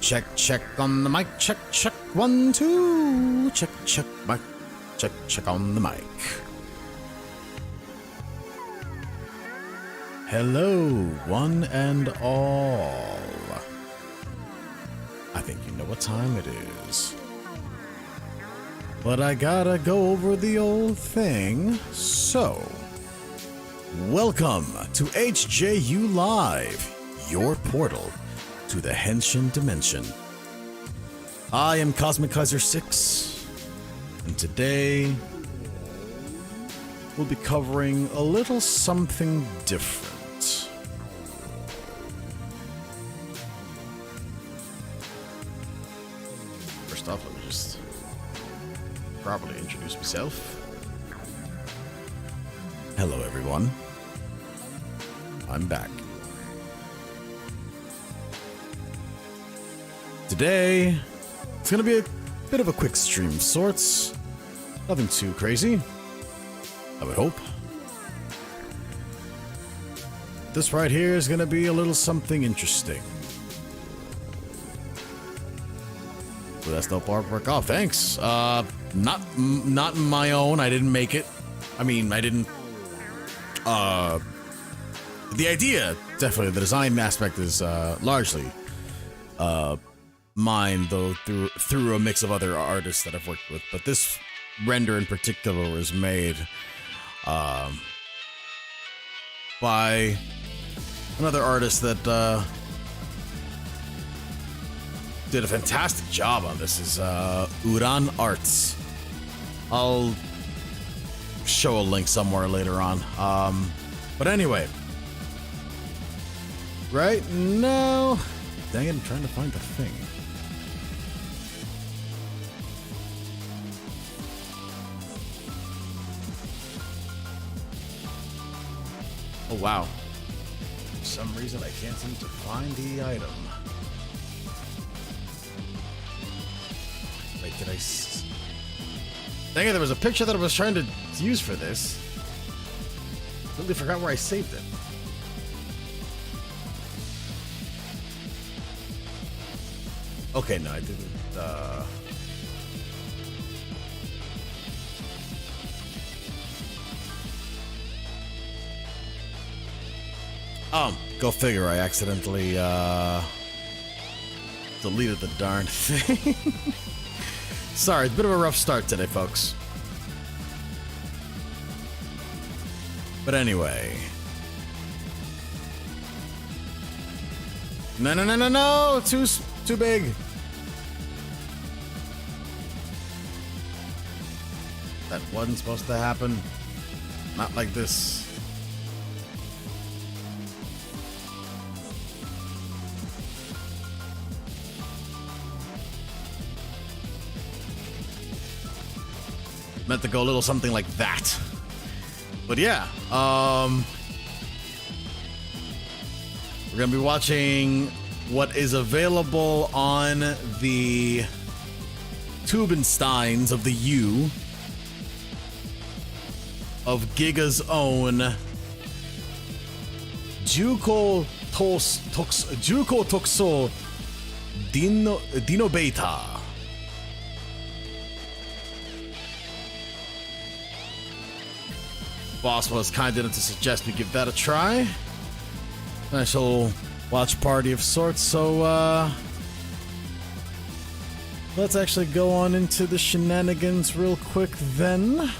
Check on the mic. Check, 1, 2. Check, mic. Check on the mic. Hello, one and all. I think you know what time it is. But I gotta go over the old thing, so... Welcome to HJU Live, your portal to the Henshin dimension. I am Cosmic Kaiser 6, and today we'll be covering a little something different. First off, let me just properly introduce myself. Hello, everyone. I'm back. Today, it's gonna be a bit of a quick stream of sorts. Nothing too crazy, I would hope. This right here is gonna be a little something interesting. Well, that's no artwork. Oh, thanks. Not my own. I didn't make it. I mean, I didn't. The idea, definitely, the design aspect is largely mine, though through a mix of other artists that I've worked with. But this render in particular was made by another artist that did a fantastic job on this. Is Uran Arts. I'll show a link somewhere later on. But anyway, right now, dang it, I'm trying to find the thing. Oh wow, for some reason I can't seem to find the item. Wait, did I dang it, there was a picture that I was trying to use for this. Really forgot where I saved it. Okay, no, I didn't. Go figure, I accidentally deleted the darn thing. Sorry, it's a bit of a rough start today, folks. But anyway. No, too big. That wasn't supposed to happen. Not like this. Meant to go a little something like that. But yeah, we're gonna be watching what is available on the Tubensteins of the U of Giga's own Juko Tokuso DINNOVATOR. Boss was kind enough to suggest we give that a try. Nice little watch party of sorts, so let's actually go on into the shenanigans real quick then.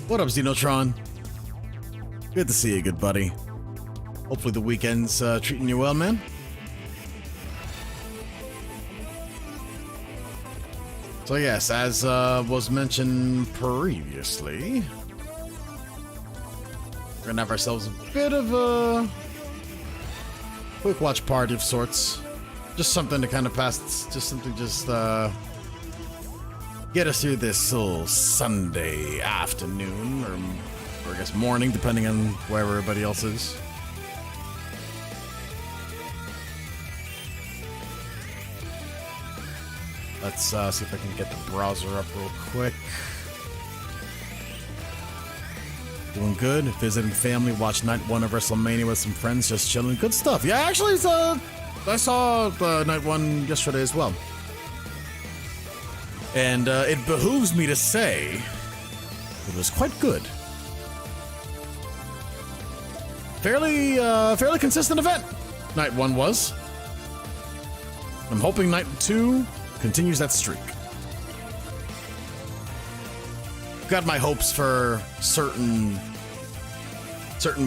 What up, Xenotron? Good to see you, good buddy. Hopefully the weekend's treating you well, man. So yes, as was mentioned previously, we're gonna have ourselves a bit of a quick watch party of sorts. Just something to kind of pass, just get us through this little Sunday afternoon, or I guess morning, depending on where everybody else is. Let's see if I can get the browser up real quick. Doing good. Visiting family. Watched night 1 of WrestleMania with some friends. Just chilling. Good stuff. Yeah, actually, I saw night 1 yesterday as well. And it behooves me to say it was quite good. Fairly consistent event. Night 1 was. I'm hoping night 2 continues that streak. Got my hopes for certain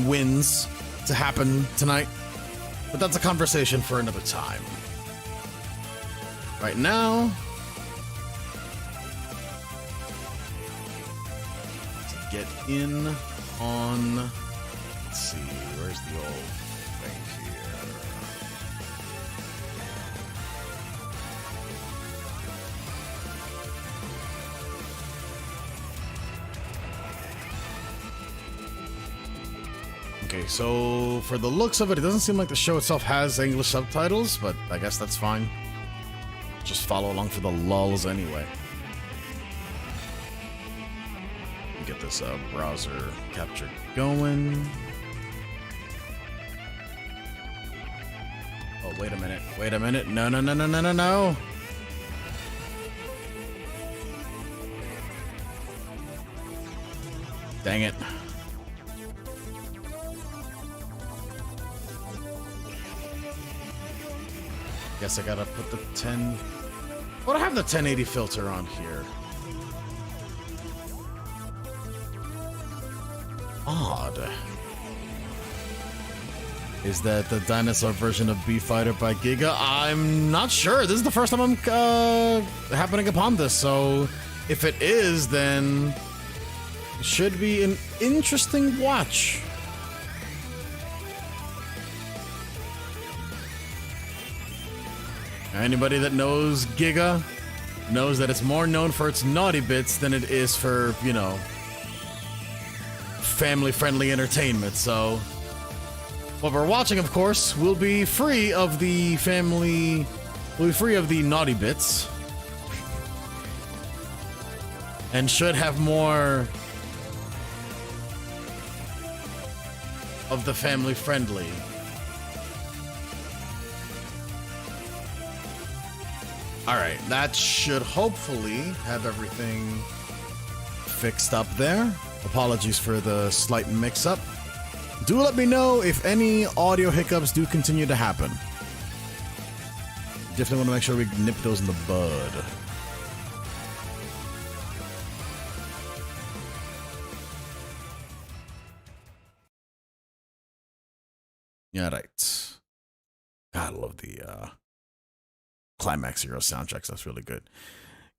wins to happen tonight, but that's a conversation for another time. Right now, to get in on, let's see, where's the old thing here? Okay, so for the looks of it, it doesn't seem like the show itself has English subtitles, but I guess that's fine. Just follow along for the lulls anyway. Get this browser capture going. Oh, wait a minute. No. Dang it. Guess I gotta put the 10. Well, I have the 1080 filter on here. Odd. Is that the dinosaur version of B-Fighter by Giga? I'm not sure. This is the first time I'm happening upon this, so if it is, then it should be an interesting watch. Anybody that knows Giga knows that it's more known for its naughty bits than it is for, you know, family-friendly entertainment. So what we're watching, of course, will be free of the naughty bits, and should have more of the family-friendly. Alright, that should hopefully have everything fixed up there. Apologies for the slight mix-up. Do let me know if any audio hiccups do continue to happen. Definitely want to make sure we nip those in the bud. Yeah, right. God, I love the Climax Hero soundtracks. That's really good.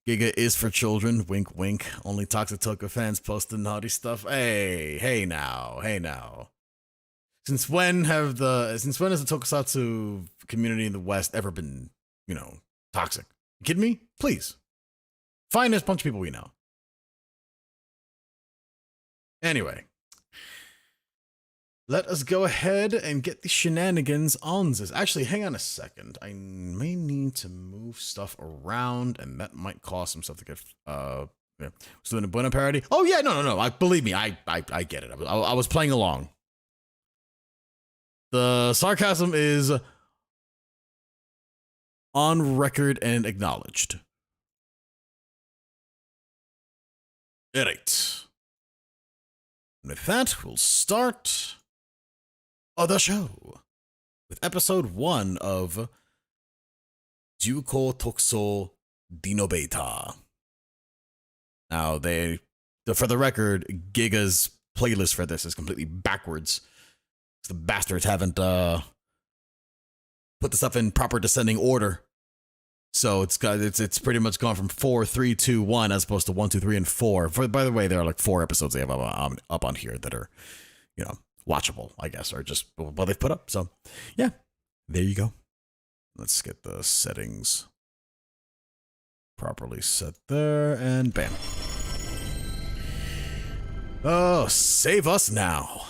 Giga is for children. Wink, wink. Only Toxic Toka fans post the naughty stuff. Hey now. Since when has the tokusatsu community in the West ever been, you know, toxic? You kidding me? Please. Finest bunch of people we know. Anyway. Let us go ahead and get the shenanigans on this. Actually, hang on a second. I may need to move stuff around, and that might cause some stuff to get, yeah. So doing a Bueno parody? Oh, yeah, no. Believe me, I get it. I was playing along. The sarcasm is on record and acknowledged. All right. With that, we'll start the show with episode 1 of Juko Tokuso DINNOVATOR. Now, for the record, Giga's playlist for this is completely backwards. The bastards haven't put the stuff in proper descending order. So it's pretty much gone from 4, 3, 2, 1 as opposed to 1, 2, 3, and 4. By the way, there are like 4 episodes they have up on here that are, you know, watchable, I guess, or just what they've put up. So, yeah, there you go. Let's get the settings properly set there, and bam. Oh, save us now.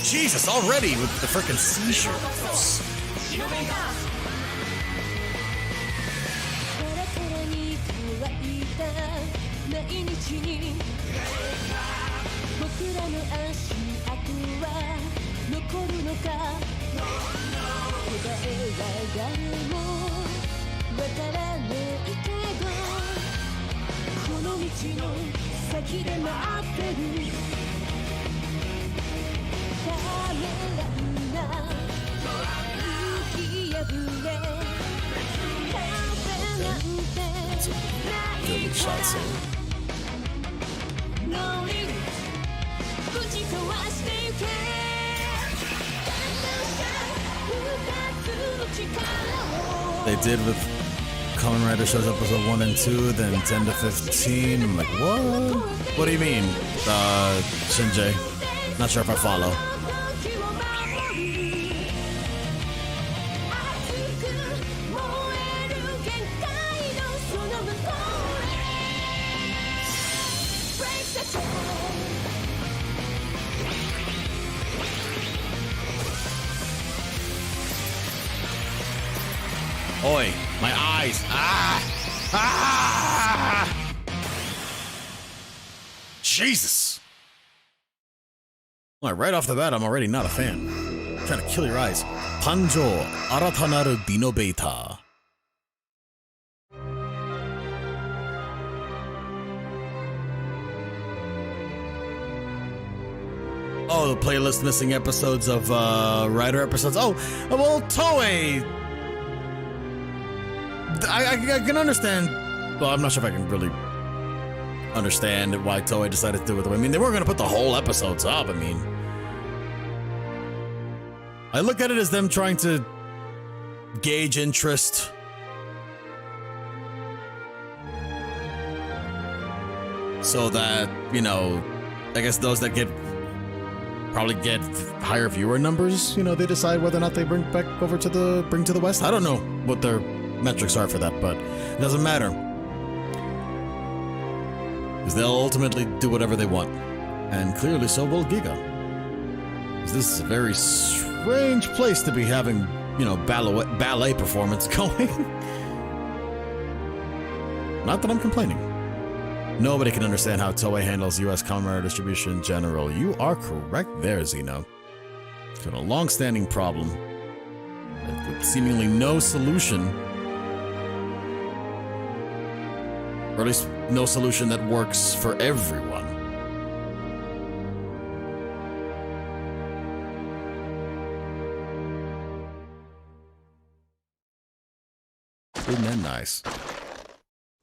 Jesus, already with the frickin' seizures. に乾いた毎日に僕らの足跡は残るのか答えは誰もわからないけどこの道の先で待ってるためらうな浮き破れ壁なんてないから乗りぶち壊してゆけ They did with Kamen Rider shows episode 1 and 2, then 10 to 15. I'm like, what? What do you mean, Shinji? Not sure if I follow. Oi, my eyes. Jesus. Well, right off the bat, I'm already not a fan. I'm trying to kill your eyes. Panjo, Aratanaru DINNOVATOR. Oh, the playlist missing episodes of Rider episodes. Oh, well, Toei. I can understand. Well, I'm not sure if I can really understand why Toei decided to do it. I mean, they weren't going to put the whole episodes up. I mean, I look at it as them trying to gauge interest. So that, you know, I guess those that probably get higher viewer numbers, you know, they decide whether or not they bring back over to the West. I don't know what their metrics are for that, but it doesn't matter, because they'll ultimately do whatever they want, and clearly so will Giga. This is a very strange place to be having, you know, ballet performance going. Not that I'm complaining. Nobody can understand how Toei handles U.S. Kamen Rider distribution in general. You are correct there, Zeno. It's been a long-standing problem with seemingly no solution. Or at least no solution that works for everyone. Isn't that nice?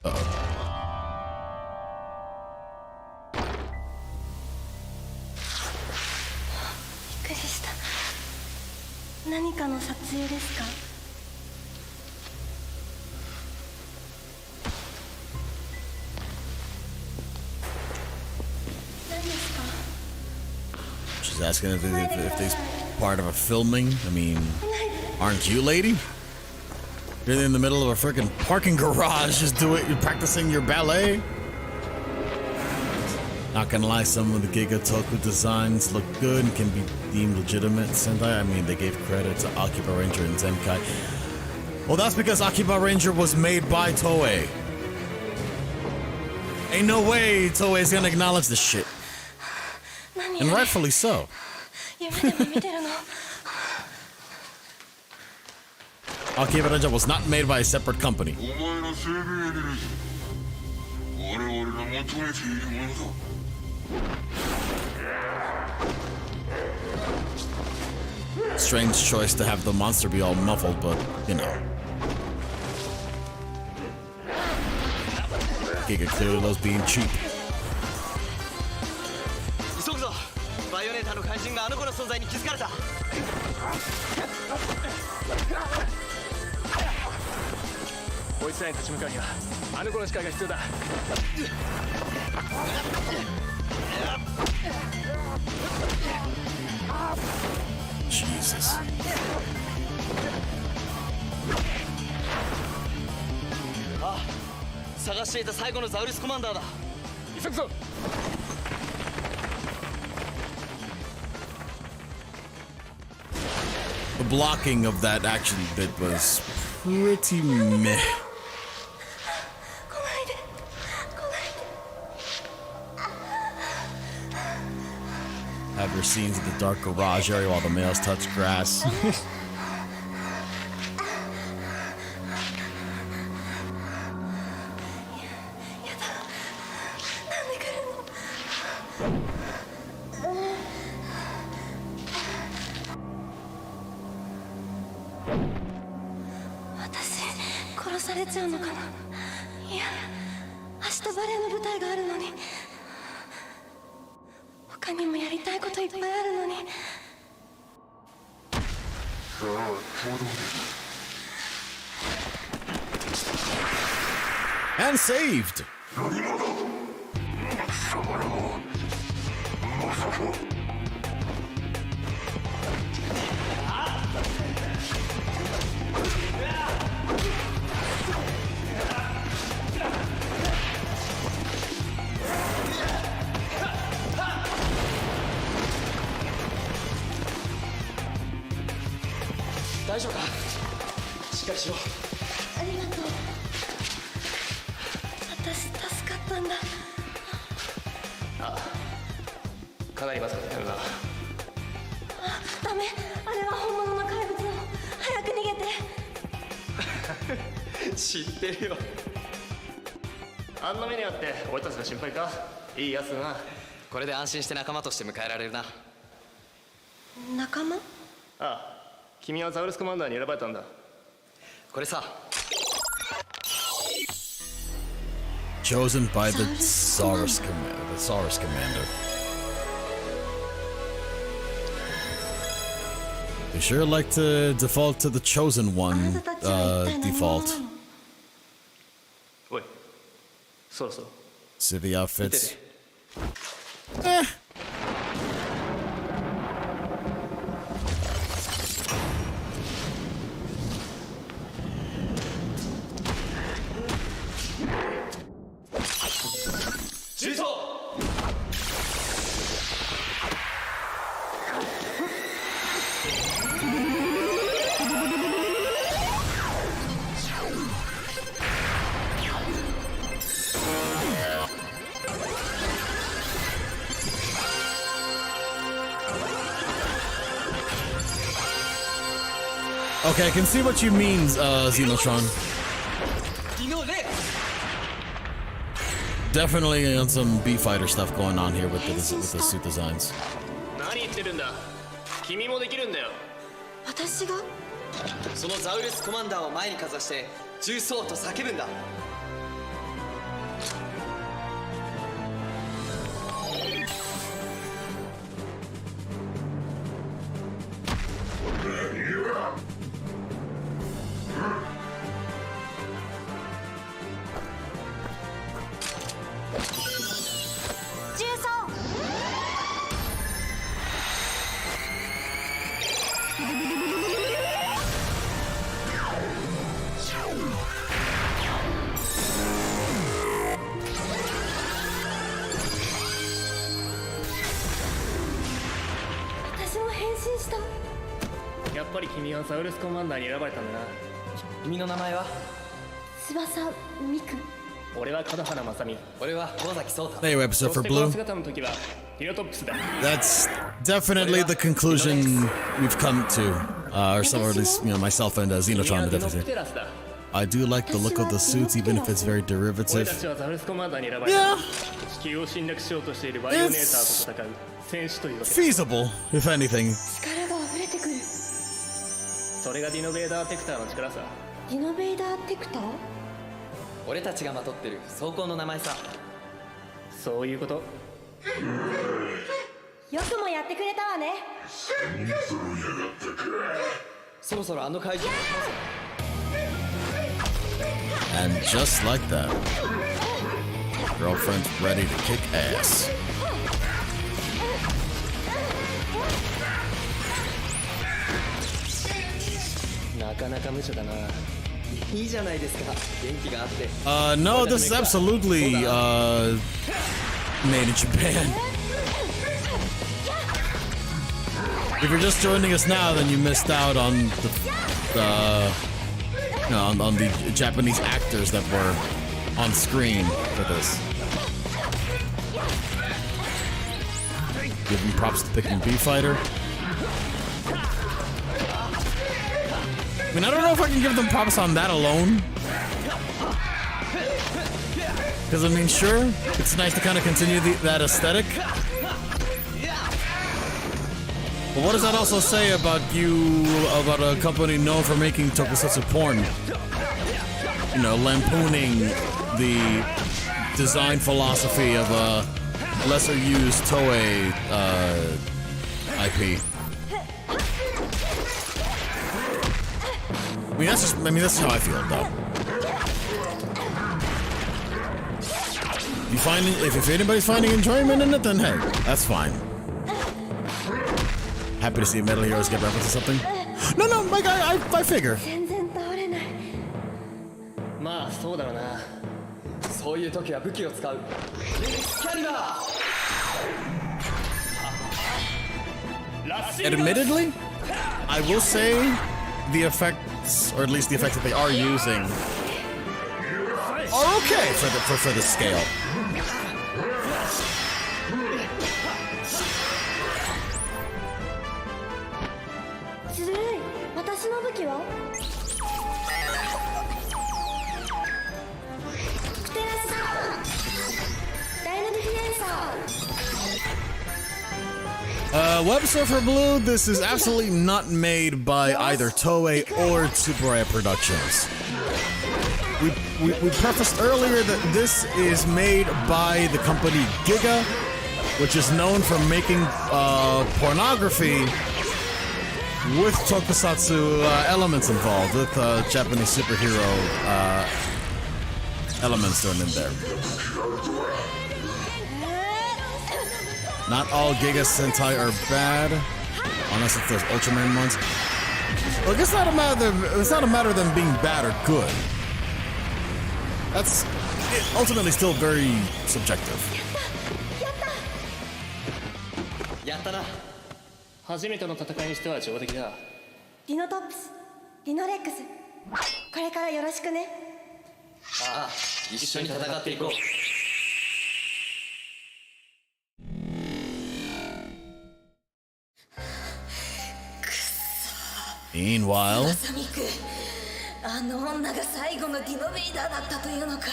Uh-oh. びっくりした。何かの撮影ですか? She's asking if they's part of a filming. I mean, aren't you, lady? You're in the middle of a freaking parking garage, just you're practicing your ballet. Not gonna lie, some of the Giga Toku designs look good and can be deemed legitimate. Sentai, I mean, they gave credit to Akiba Ranger and Zenkai. Well, that's because Akiba Ranger was made by Toei. Ain't no way Toei's gonna acknowledge this shit. And rightfully so. Akiba Ranger was not made by a separate company. Strange choice to have the monster be all muffled, but, you know. Giga clearly loves being cheap. Jesus. The blocking of that action bit was pretty meh. have your scenes in the dark garage area while the males touch grass. 殺されちゃうのかな。いや、明日バレエの舞台があるのに、他にもやりたいこといっぱいあるのに。 And saved! 大丈夫か。しっかりしろ。ありがとう。私助かったんだ。ああ、かなりまずかったよな。あ、ダメ。あれは本物の怪物よ。早く逃げて。知ってるよ。あんな目にあって俺たちが心配か。いいやつだな。これで安心して仲間として迎えられるな。仲間？ああ、君はザウルスコマンダーに選ばれたんだ。これさ。 Chosen by the Saurus Commander. You sure like to default to the Chosen One default. おい、そろそろ。 See the outfits? Eh. Okay, I can see what you mean, Xenotron. Definitely on some B-Fighter stuff going on here with the suit designs. 何言ってるんだ。君もできるんだよ。私が？そのザウルスコマンダーを前にかざして重装と叫ぶんだ。重装。 私も変身した。やっぱり君はザウルスコマンダーに選ばれたんだな。君の名前は？翼ミク。俺は門原正美。俺は尾崎壮太。 Anyway, episode for Blue. 姿の時はディノトップスだ。 That's definitely the conclusion we've come to, or some, or at least myself and Xenotron have definitely. テラスだ。 I do like the look of the suits, even if it's very 俺た derivative. ちはザウルスコマンダーに選ばれた。 Yeah, 地球を侵略しようとしているバイオネーターと戦う戦士というわけだ。 feasible, if anything. 力が溢れてくる。それがディノベーダーテクターの力さ。ディノベイダーテクター？俺たちがまとってる装甲の名前さ。そういうこと。よくもやってくれたわね。そろそろあの怪獣。 And just like that, girlfriend's ready to kick ass. なかなか無茶だな。いいじゃないですか。元気があって。 No, this is absolutely made in Japan. If you're just joining us now, then you missed out on on the Japanese actors that were on screen for this. giving props to picking B-Fighter. I mean, I don't know if I can give them props on that alone. Because, I mean, sure, it's nice to kind of continue that aesthetic. But what does that also say about about a company known for making tokusatsu porn? You know, lampooning the design philosophy of a lesser used Toei IP. I mean, that's how I feel, though. If anybody's finding enjoyment in it, then hey, that's fine. Happy to see Metal Heroes get reference to something. No, Mike, I figure. 全然倒れない。まあそうだろうな。そういう時は武器を使う。キャリバー。 Admittedly, I will say the effects, or at least the effects that they are using, are okay for the scale. Web Surfer Blue, this is absolutely not made by either Toei or Tsuburaya Productions. We prefaced earlier that this is made by the company Giga, which is known for making pornography with tokusatsu elements involved, with Japanese superhero elements thrown in there. Not all Giga Sentai are bad, unless it's those Ultraman ones. Look, it's not a matter of them being bad or good. That's ultimately still very subjective. やったな。初めての戦いにしては上出来だ。ディノトップス、ディノレックス、これからよろしくね。ああ、一緒に戦っていこう。Meanwhile, まさみく、あの女が最後のディノベイダーだったというのか。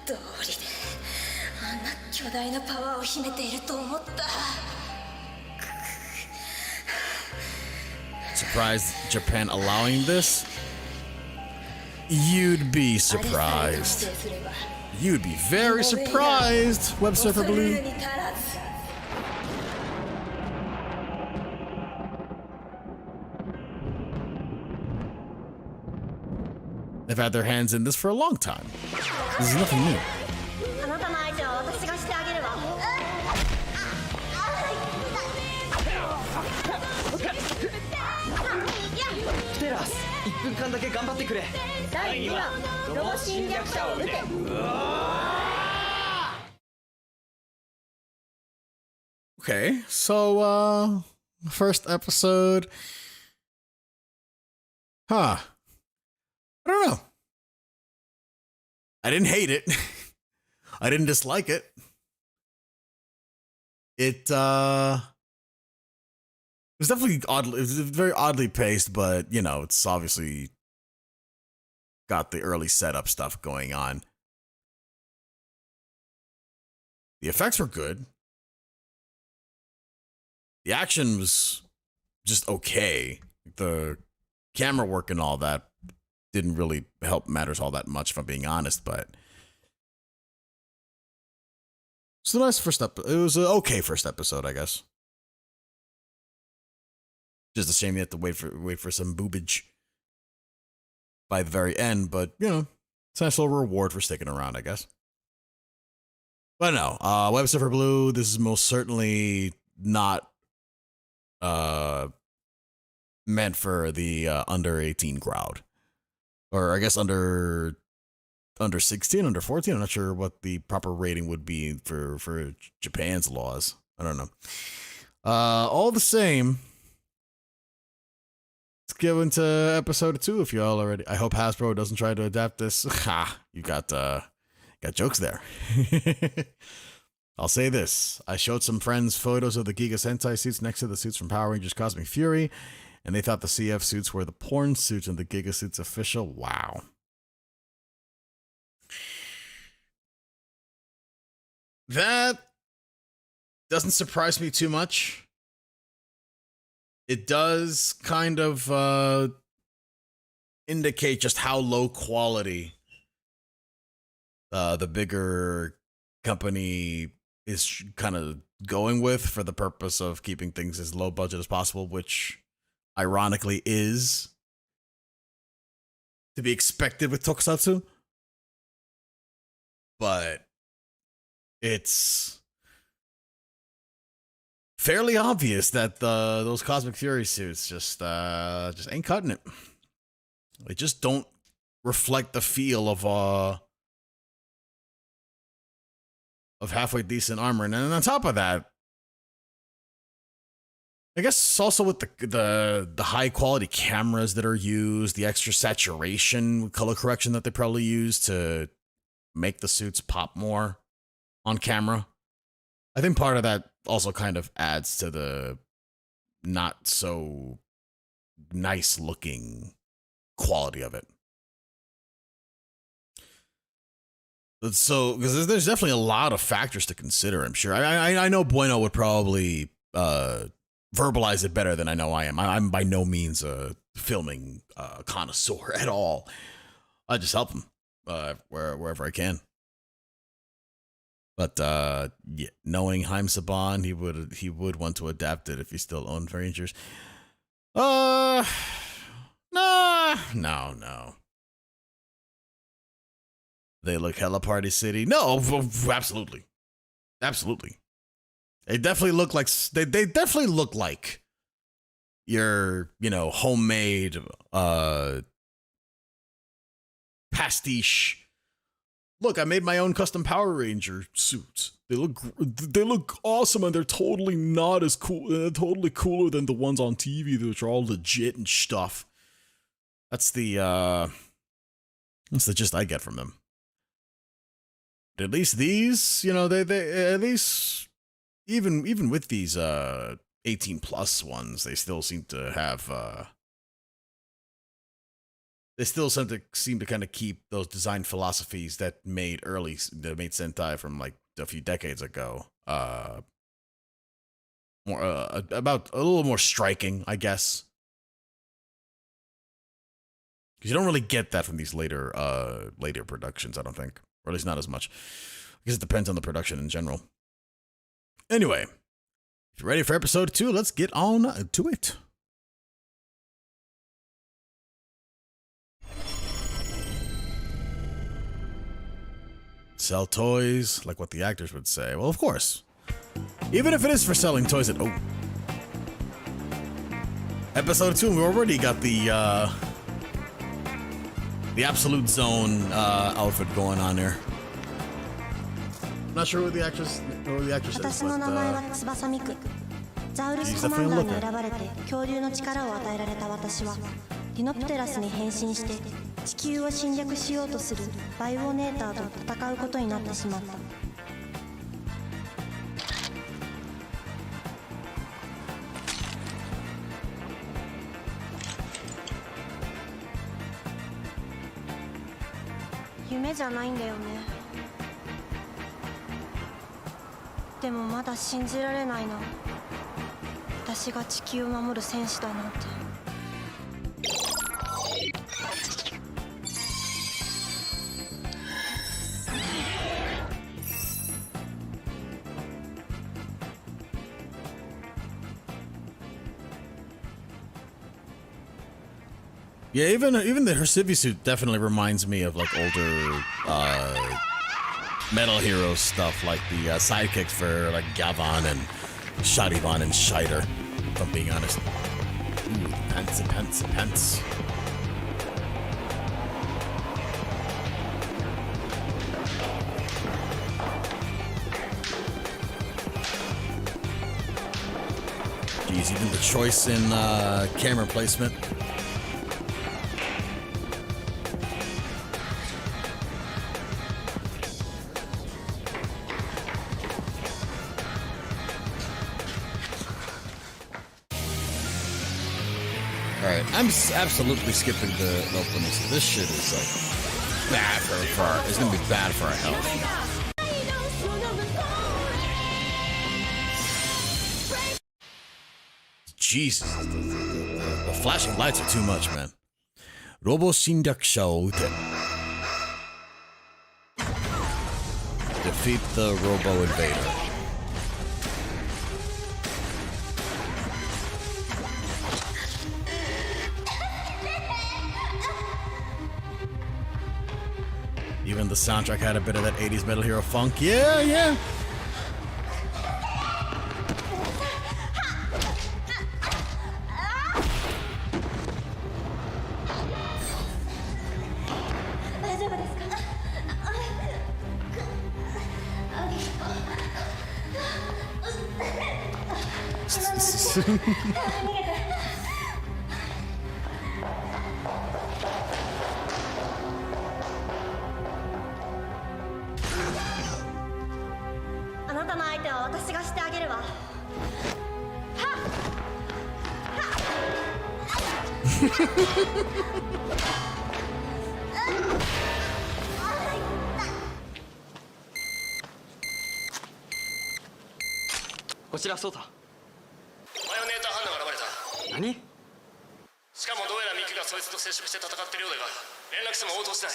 道理であんな巨大なパワーを秘めていると思った。 surprised Japan allowing this? You'd be surprised. You'd be very surprised, Web Surfer Blue. They've had their hands in this for a long time. This is nothing new. あなたの相手は私がしてあげるわ。テラス、1分間だけ頑張ってくれ。第2話、ロボ侵略者を撃て。 Okay, so, first episode. Huh. I don't know. I didn't hate it. I didn't dislike it. It was definitely oddly, it was very oddly paced, but you know, it's obviously got the early setup stuff going on. The effects were good. The action was just okay. The camera work and all that didn't really help matters all that much, if I'm being honest, but it's a nice first episode. It was an okay first episode, I guess. Just a shame you have to wait for some boobage by the very end, but you know, it's a nice little reward for sticking around, I guess. But no, Web Surfer Blue, this is most certainly not meant for the under 18 crowd. Or I guess under 16, under 14. I'm not sure what the proper rating would be for Japan's laws. I don't know. All the same, let's go into episode 2 if you all already. I hope Hasbro doesn't try to adapt this. Ha! You got jokes there. I'll say this. I showed some friends photos of the Giga Sentai suits next to the suits from Power Rangers Cosmic Fury, and they thought the CF suits were the porn suits and the Giga suits official. Wow. That doesn't surprise me too much. It does kind of indicate just how low quality the bigger company is kind of going with for the purpose of keeping things as low budget as possible, which ironically is to be expected with tokusatsu. But it's fairly obvious that those Cosmic Fury suits just ain't cutting it. They just don't reflect the feel of halfway decent armor. And then on top of that, I guess also with the high quality cameras that are used, the extra saturation color correction that they probably use to make the suits pop more on camera. I think part of that also kind of adds to the not so nice looking quality of it. So, because there's definitely a lot of factors to consider, I'm sure. I know Bueno would probably verbalize it better than I know I am. I'm by no means a filming connoisseur at all. I just help him wherever I can. But yeah, knowing Haim Saban, he would want to adapt it if he still owned Rangers. No. They look hella Party City. No, absolutely. They definitely look like your, homemade pastiche. Look, I made my own custom Power Ranger suits. They look awesome, and they're totally not as cool. They're totally cooler than the ones on TV, which are all legit and stuff. That's the gist I get from them. But at least these, they at least even with these 18 plus ones, they still seem to have they still seem to kind of keep those design philosophies that made Sentai from like a few decades ago more about a little more striking, I guess. Because you don't really get that from these later productions, I don't think. Or at least not as much. I guess it depends on the production in general. Anyway, if you're ready for episode 2, let's get on to it. Sell toys, like what the actors would say. Well, of course. Even if it is for selling toys at... Oh. Episode 2, we already got the Absolute Zone outfit going on there. I'm not sure who the actress is, but she's definitely a looker. 選ばれて恐竜の力を与えられた私はディノプテラスに変身して地球を侵略しようとするバイオネーターと戦うことになってしまった。夢じゃないんだよね。でもまだ信じられないな。私が地球を守る戦士だなんて。Yeah, even her civvy suit definitely reminds me of like older Metal Hero stuff, like the sidekicks for like Gavan and Shadivan and Shider, if I'm being honest. Ooh, pants. Geez, even the choice in camera placement. Alright, I'm absolutely skipping the opening, so this shit is like bad for our, it's gonna be bad for our health. Jesus, the flashing lights are too much, man. Robo Shindyakusha o Ute. Defeat the Robo Invader. Even the soundtrack had a bit of that 80s Metal Hero funk. Yeah, yeah.こちら操作。バイオネーター反応が現れた。何？しかもどうやらミキがそいつと接触して戦ってるようだが連絡しても応答しない。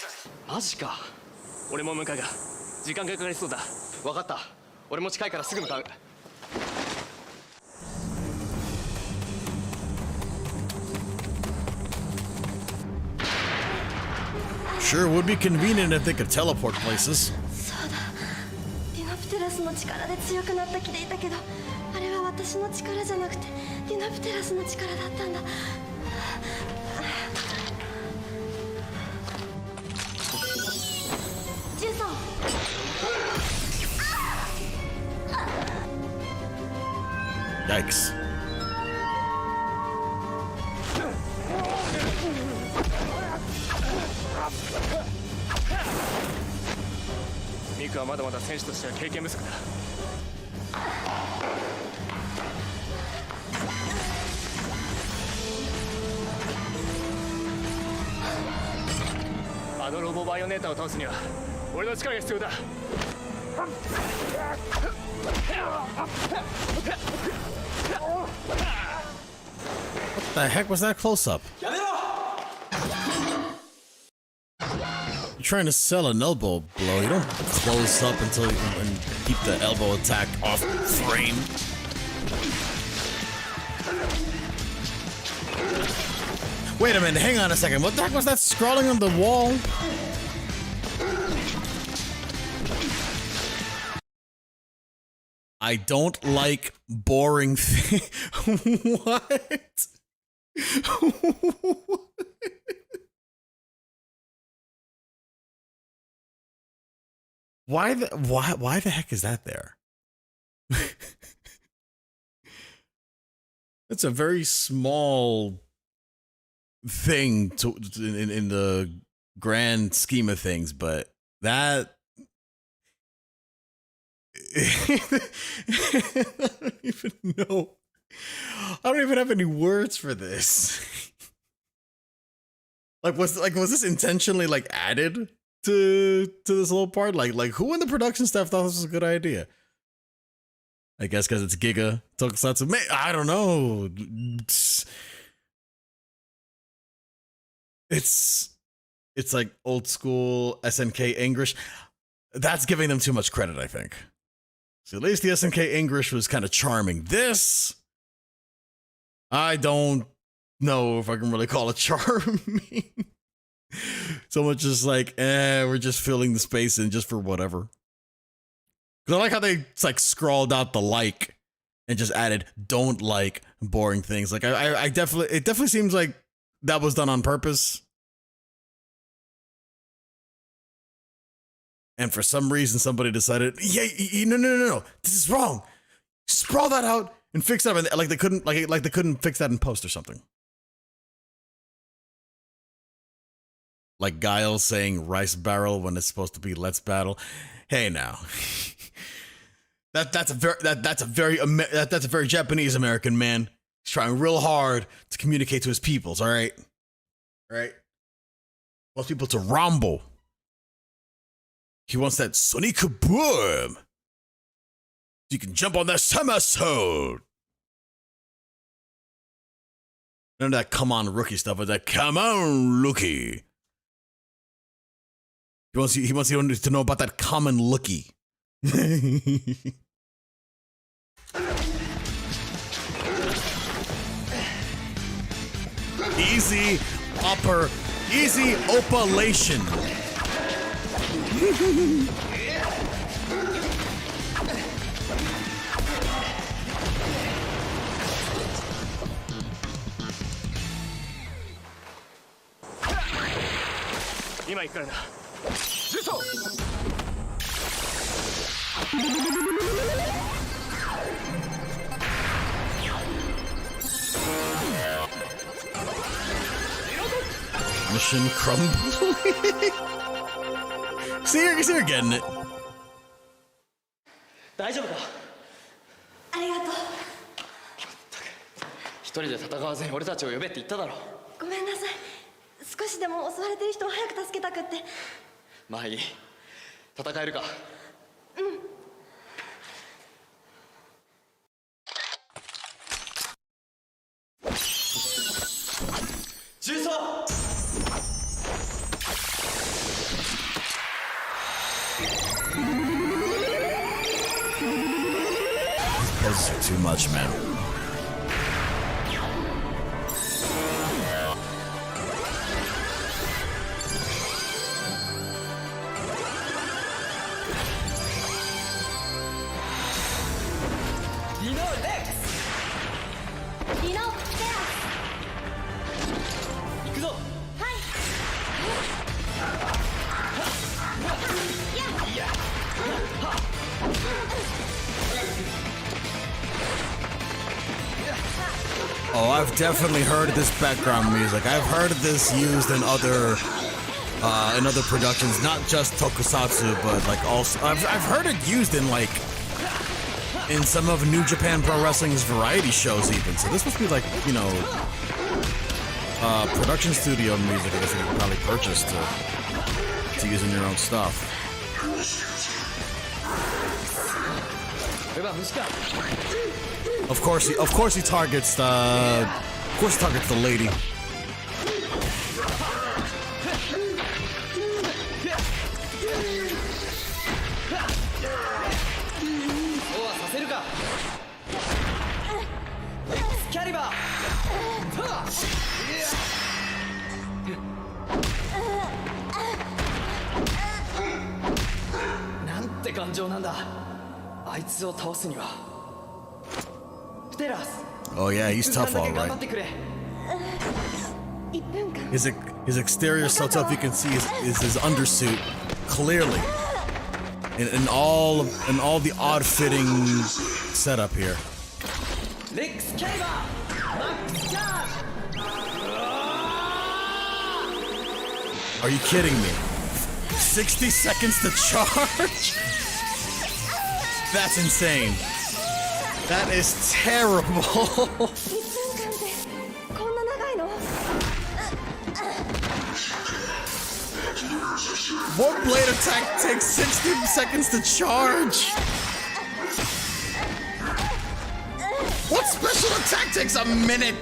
マジか。俺も向かうが時間がかかりそうだ。分かった。俺も近いからすぐ向かう。Sure would be convenient if they could teleport places. そうだ。ディノプテラスの力で強くなった気でいたけど、あれは私の力じゃなくてディノプテラスの力だったんだ。ジュンソン。Yikes. ミクはまだまだ選手としては経験不足だ。あのロボバイオネーターを倒すには俺の力が必要だ。What the heck was that close up? やめろ！ You're trying to sell an elbow blow. You don't close up until you and keep the elbow attack off frame. Wait a minute, hang on a second. What the heck was that scrawling on the wall? I don't like boring things. What? Why the heck is that there? It's a very small thing in the grand scheme of things, but that I don't even know. I don't even have any words for this. Was this intentionally like added to this little part? Like who in the production staff thought this was a good idea? I guess because it's Giga Tokusatsu. I don't know. It's like old school SNK English. That's giving them too much credit, I think. So at least the SNK English was kind of charming. This, I don't know if I can really call it charming. So much just like, we're just filling the space in just for whatever. Because I like how they like scrawled out the like and just added don't like boring things. Like I definitely, it definitely seems like that was done on purpose. And for some reason, somebody decided, no, this is wrong. Sprawl that out and fix it up. And like they couldn't fix that in post or something. Like Guile saying rice barrel when it's supposed to be let's battle. Hey now, that's a very Japanese American, man. He's trying real hard to communicate to his peoples, all right? All right? He wants people to rumble. He wants that Sonic boom. You can jump on that somersault. None of that come on rookie stuff, but that come on rookie. He wants you to know about that common lookie. Easy opalation. Mission crumbling. See, you're getting it. 大丈夫か。ありがとう。一人で戦わずに俺たちを呼べって言っただろ。ごめんなさい。少しでも襲われてる人を早く助けたくって。まあいい。戦えるか。重装。 Those are too much, man. Oh, I've definitely heard this background music. I've heard this used in other productions, not just tokusatsu, but like also I've heard it used in like in some of New Japan Pro Wrestling's variety shows even. So this must be like, you know, production studio music I guess you could probably purchase to use in your own stuff. Of course he targets the lady. Oh yeah, he's tough, all right. His exterior is so tough. You can see his undersuit clearly, in all the odd fitting setup here. Are you kidding me? 60 seconds to charge? That's insane. That is terrible. One blade attack takes 60 seconds to charge. What special attack takes a minute?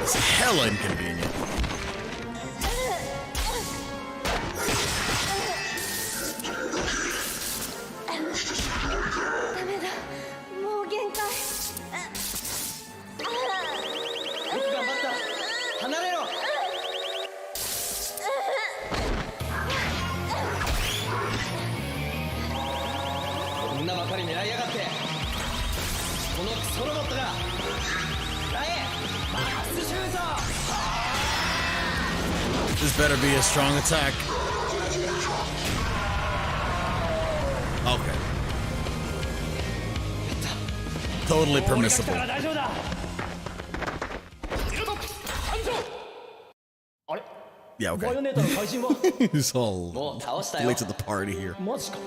It's hella inconvenient. This better be a strong attack. Okay. Totally permissible. Yeah, バイオ okay. ネーターの怪人は He's all もう倒したよ late to the party here. マジか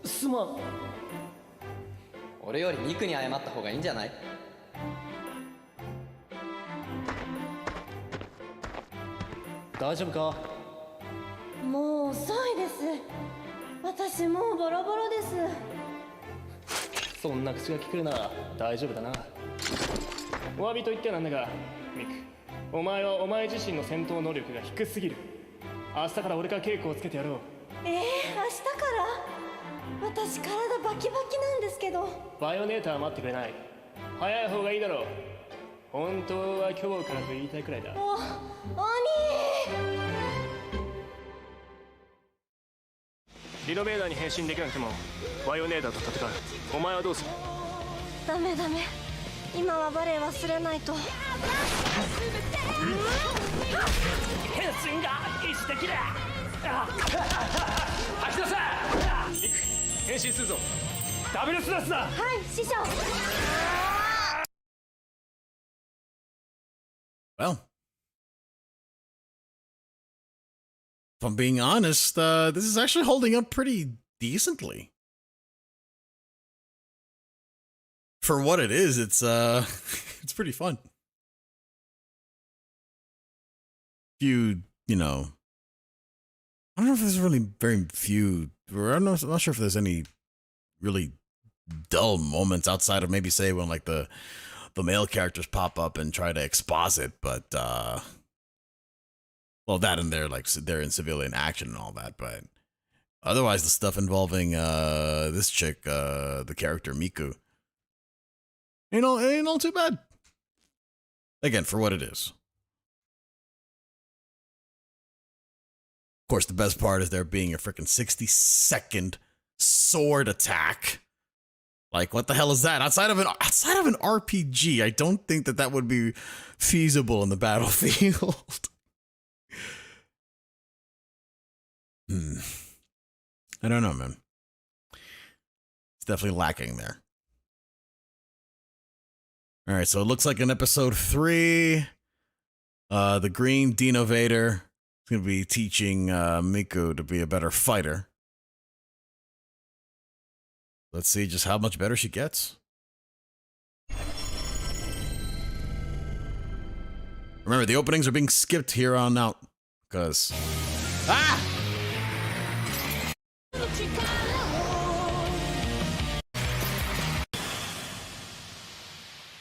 すまん。俺よりミクに謝った方がいいんじゃない？大丈夫か？もう遅いです。私もうボロボロです。そんな口が聞くなら大丈夫だな。お詫びと言ってなんだが、ミク、お前はお前自身の戦闘能力が低すぎる。明日から俺が稽古をつけてやろう。明日から私体バキバキなんですけど。バイオネーターは待ってくれない。早い方がいいだろう。本当は今日からと言いたいくらいだ。お、鬼。リノベーダーに変身できなくてもバイオネーターと戦う。お前はどうする？ダメダメ。今はバレエ忘れないと。変身が意志的だ。吐き出せ。ミク、変身するぞ。ダブルスラスだ。はい師匠。Well, if I'm being honest, this is actually holding up pretty decently. For what it is, it's it's pretty fun. Few, you know, I don't know if there's really very few, or I'm not sure if there's any really dull moments outside of maybe say when like the male characters pop up and try to exposit, but well, that and they're in civilian action and all that, but otherwise the stuff involving this chick, the character Miku, ain't all too bad. Again, for what it is. Of course, the best part is there being a freaking 60-second sword attack. Like, what the hell is that? Outside of an RPG, I don't think that would be feasible in the battlefield. I don't know, man. It's definitely lacking there. All right, so it looks like in episode 3, the green DINNOVATOR is going to be teaching Miku to be a better fighter. Let's see just how much better she gets. Remember, the openings are being skipped here on out. Because... Ah!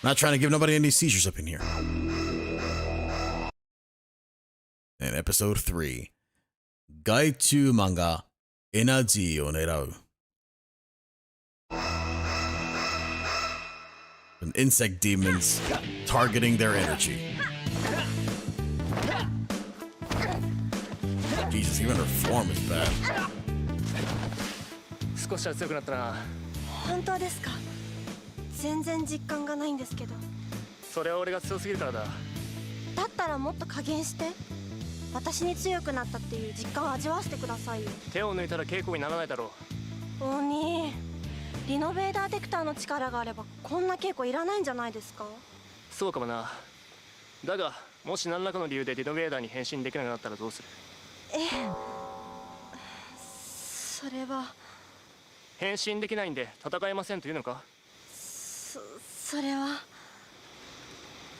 Not trying to give nobody any seizures up in here. And episode 3. Gaichu manga Enaji o nerau. And insect demons targeting their energy. Jesus, even her form is bad. 少しは強くなったな。本当ですか？全然実感がないんですけど。それは俺が強すぎるからだ。だったらもっと加減して。私に強くなったっていう実感を味わわせてくださいよ。手を抜いたら稽古にならないだろう。鬼。リノベーターテクターの力があればこんな稽古いらないんじゃないですか？そうかもな。だがもし何らかの理由でリノベーターに変身できなくなったらどうする？それは変身できないんで戦えませんというのか？それは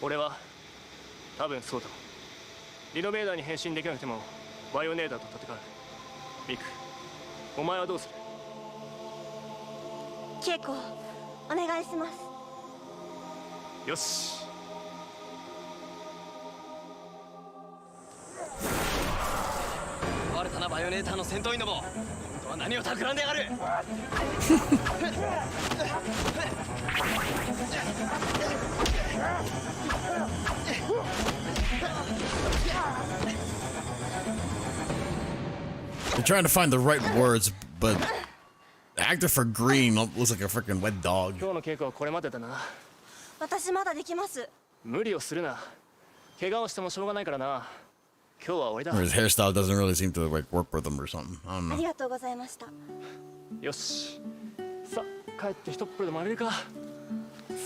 俺は多分そうだ。リノベーターに変身できなくてもバイオネーターと戦う。ミク、お前はどうする？稽古お願いします。よし。バレたな、バイオネーターの戦闘員ども。今度は何を企んでやがる。They're trying to find the right words, but the actor for green looks like a freaking wet dog. 今日の稽古はこれまでだな。私まだできます。無理をするな。怪我をしてもしょうがないからな。今日は終わりだ。 Or his hairstyle doesn't really seem to like work with him or something. I don't あ know. りがとうございました。よし。さあ、帰って一っ風呂でも浴びるか。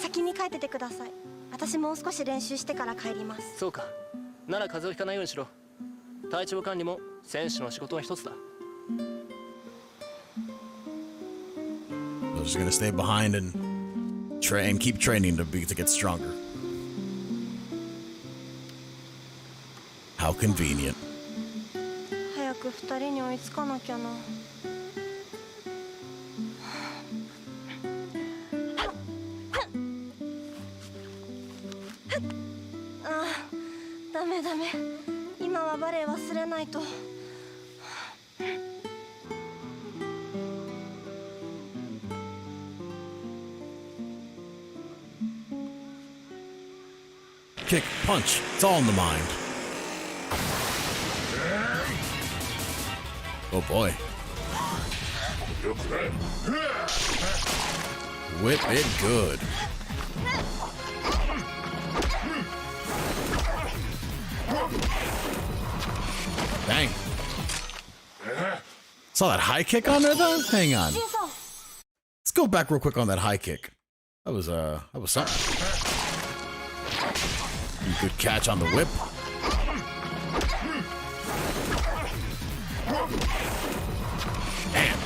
先に帰っててください。私もう少し練習してから帰ります。そうか。なら風邪をひかないようにしろ。体調管理も選手の仕事は一つだ。 I'm just gonna stay behind and keep training to get stronger. How convenient. 早く2人に追いつかなきゃな。ダメダメ、今はバレエ忘れないと。Kick, punch, it's all in the mind. Oh boy. Whip it good. Dang. Saw that high kick on there though? Hang on. Let's go back real quick on that high kick. That was something. Good catch on the whip. Damn.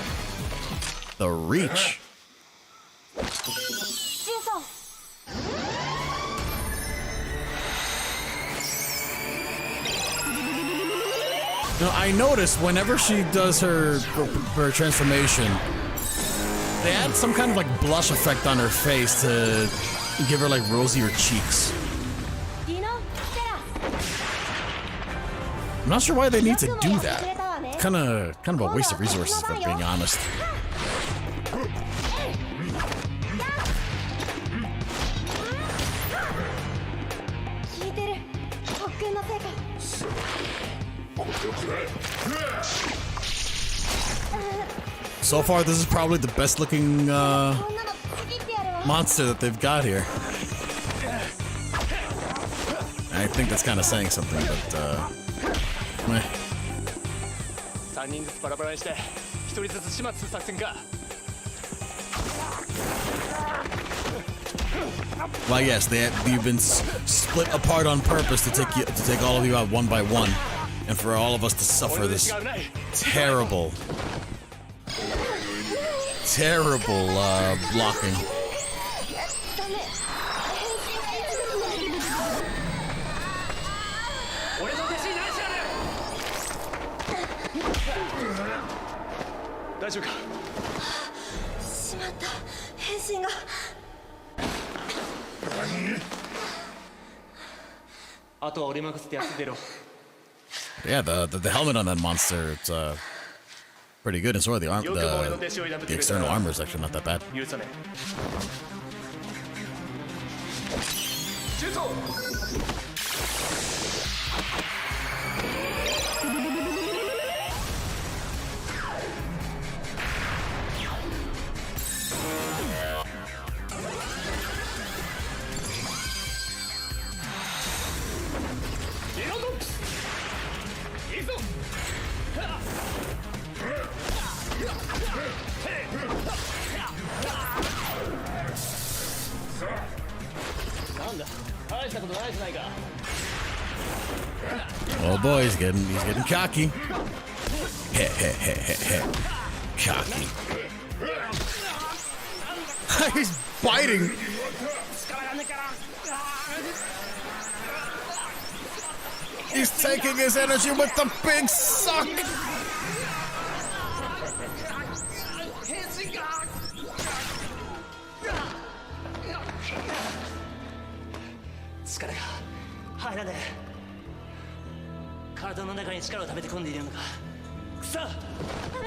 The reach. Now, I noticed whenever she does her transformation, they add some kind of like blush effect on her face to give her like rosier cheeks. I'm not sure why they need to do that. Kind of a waste of resources, if I'm being honest. So far, this is probably the best looking monster that they've got here. I think that's kind of saying something, but meh. 3人ずつバラバラにして1人ずつ始末する作戦か。 Well, yes, you've been split apart on purpose to take all of you out one by one, and for all of us to suffer this terrible blocking. Yeah, the helmet on that monster, it's pretty good, and so are the arm. The external armor is actually not that bad. Oh boy, he's getting cocky. Cocky. He's biting. He's taking his energy with the big suck.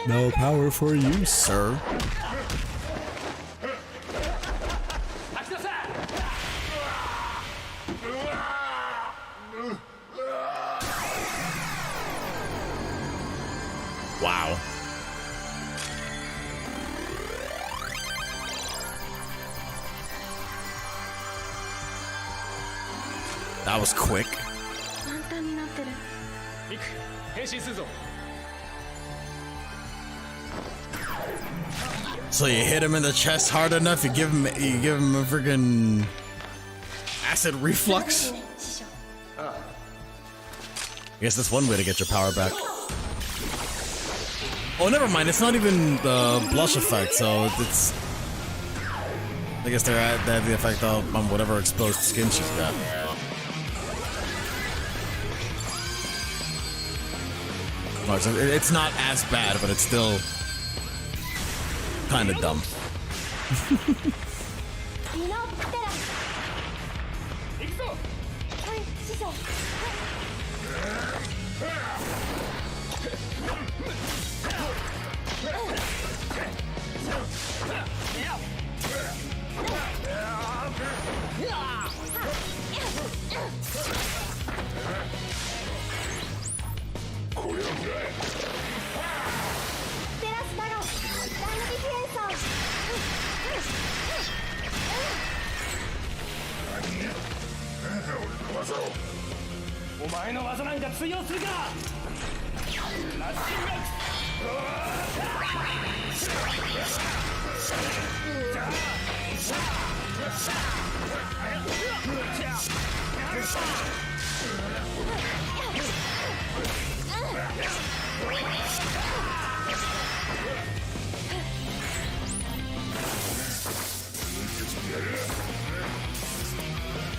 No power for you, sir. Wow. That was quick. So you hit him in the chest hard enough, you give him a freaking acid reflux. guess that's one way to get your power back. Oh, never mind. It's not even the blush effect, so it's. I guess they have the effect on whatever exposed skin she's got. Oh, so it's not as bad, but it's still kind of dumb. 祈ってら行くぞ。はい師匠はいテラスダガンダイナビフェンサお前の技なんか通用するか。ラッシンガッ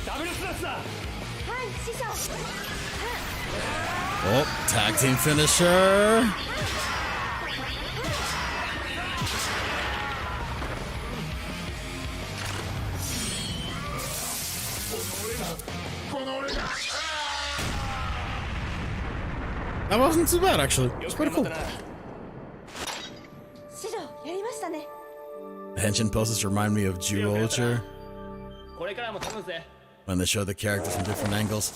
ダブルスラッシュだ。はい師匠 Oh, tag team finisher. That wasn't too bad, actually. It's pretty cool. 師匠やりましたね The Henshin poses remind me of Juulcher これからも頼むぜ。 when they show the characters from different angles.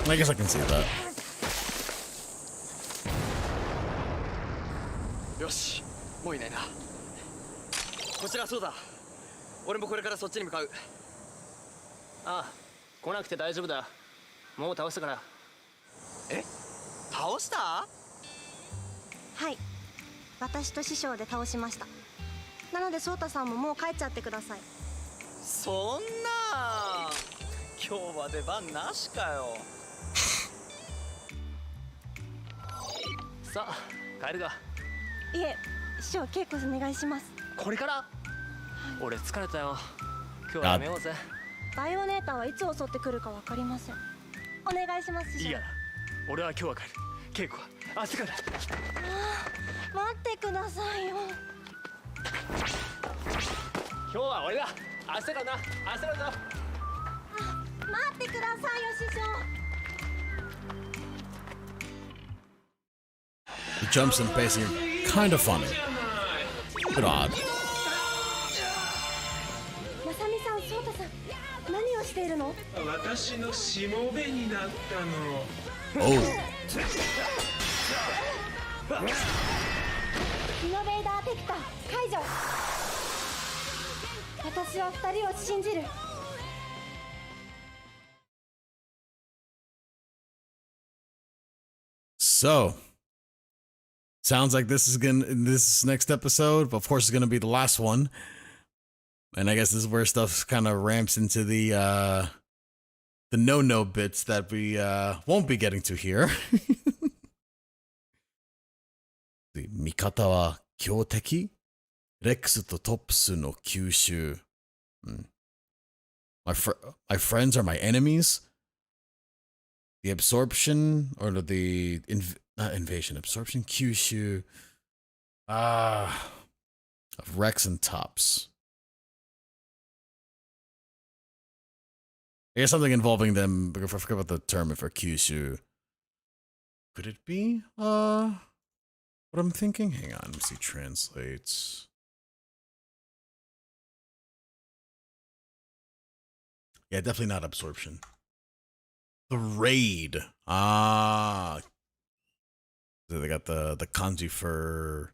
I guess I can see that. よしもういないな。こちらそうだ。俺もこれからそっちに向かう。ああ、来なくて大丈夫だ。もう倒したから。え倒した？はい私と師匠で倒しましたなのでソータさんももう帰っちゃってくださいそんな今日は出番なしかよ。さあ帰るが。いえ師匠稽古お願いしますこれから。俺疲れたよ。今日はやめようぜ。バイオネーターはいつ襲ってくるか分かりませんお願いします師匠いいやな。俺は今日は帰る。稽古は明日からだ。待ってくださいよ今日は俺だ。明日からな。明日からだ。待ってくださいよ師匠 The jumps and pacing are kind of funny, but odd. まさみさんソータさん何をしているの私のしもべになったの。 Oh, イノベーダーテクター解除私は二人を信じる so sounds like this next episode, but of course, it's gonna be the last one. And I guess this is where stuff kind of ramps into the no bits that we won't be getting to here. 味方は強敵レックスとトップスの吸収。My friends are my enemies. The absorption or not invasion, absorption kyushu of Rex and Tops. I guess something involving them. I forgot about the term for kyushu. Could it be what I'm thinking? Hang on, let me see. Translates. Yeah, definitely not absorption. The raid. Ah. So they got the kanji for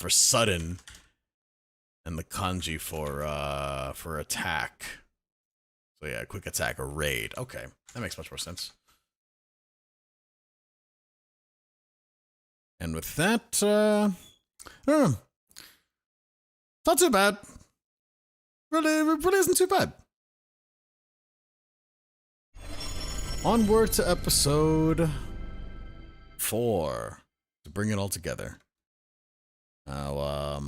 sudden, and the kanji for attack. So yeah, quick attack or raid. Okay, that makes much more sense. And with that, not too bad. really isn't too bad. Onward to episode 4 to bring it all together. Now,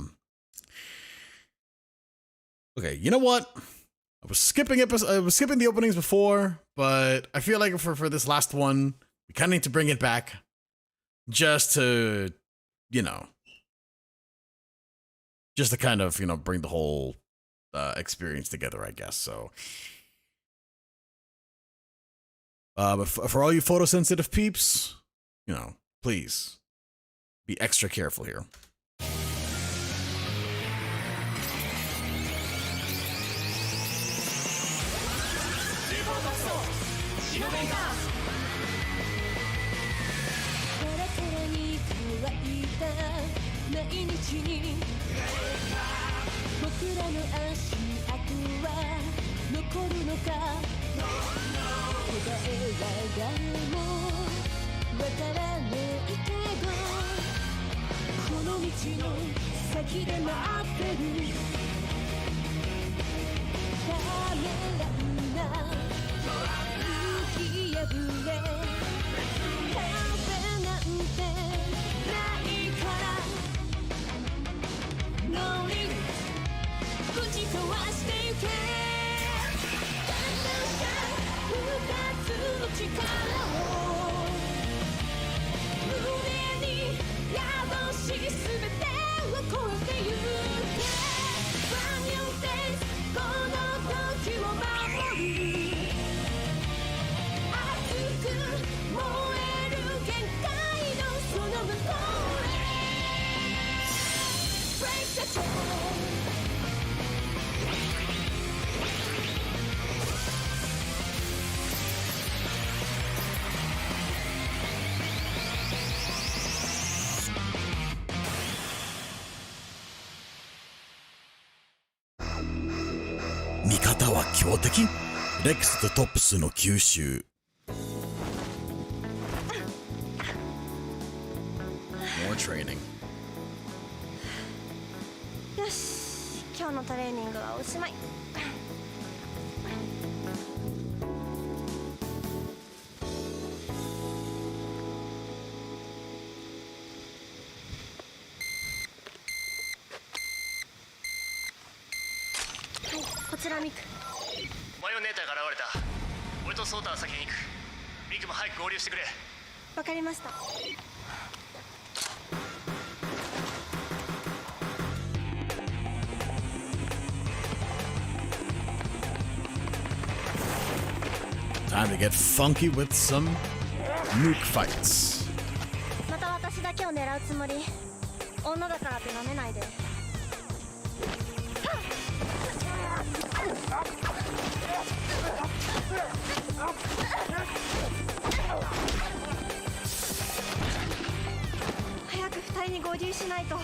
okay, you know what? I was skipping the openings before, but I feel like for this last one, we kind of need to bring it back, just to, just to kind of bring the whole experience together, I guess. So, but for all you photosensitive peeps, please be extra careful here.味方は強敵？レックスとトップスの吸収。More training。よし、今日のトレーニングはおしまい。こちらミク。マヨネーターが現れた。俺とソータは先に行く。ミクも早く合流してくれ。わかりました。Time to get funky with some nuke fights. また私だけを狙うつもり？女だからって舐めないで。早く2人に合流しないと。13。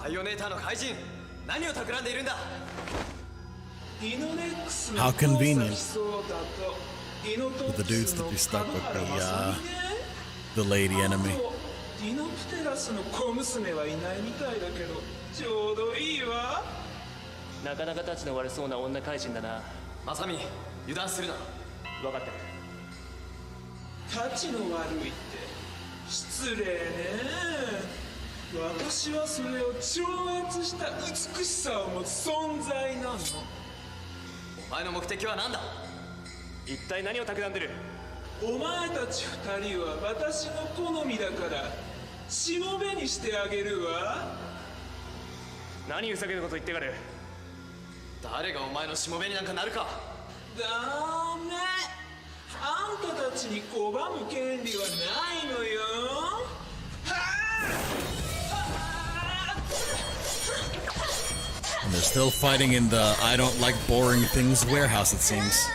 バイオネーターの怪人、何を企んでいるんだ。 How convenient for the dudes to be stuck with the lady enemy. ディノプテラスの小娘はいないみたいだけど、ちょうどいいわ。なかなかたちの悪そうな女怪人だな。マサミ、油断するな。分かってる。たちの悪いって失礼ね。私はそれを超越した美しさを持つ存在なの。お前の目的は何だ。一体何を企んでる。お前たち二人は私の好みだからしもべにしてあげるわ。何ふざけたこと言ってがる。誰がお前のしもべになんかなるか。ダメ。あんたたちに拒む権利はないのよ。And there's still fighting in the I don't like boring things warehouse, it seems.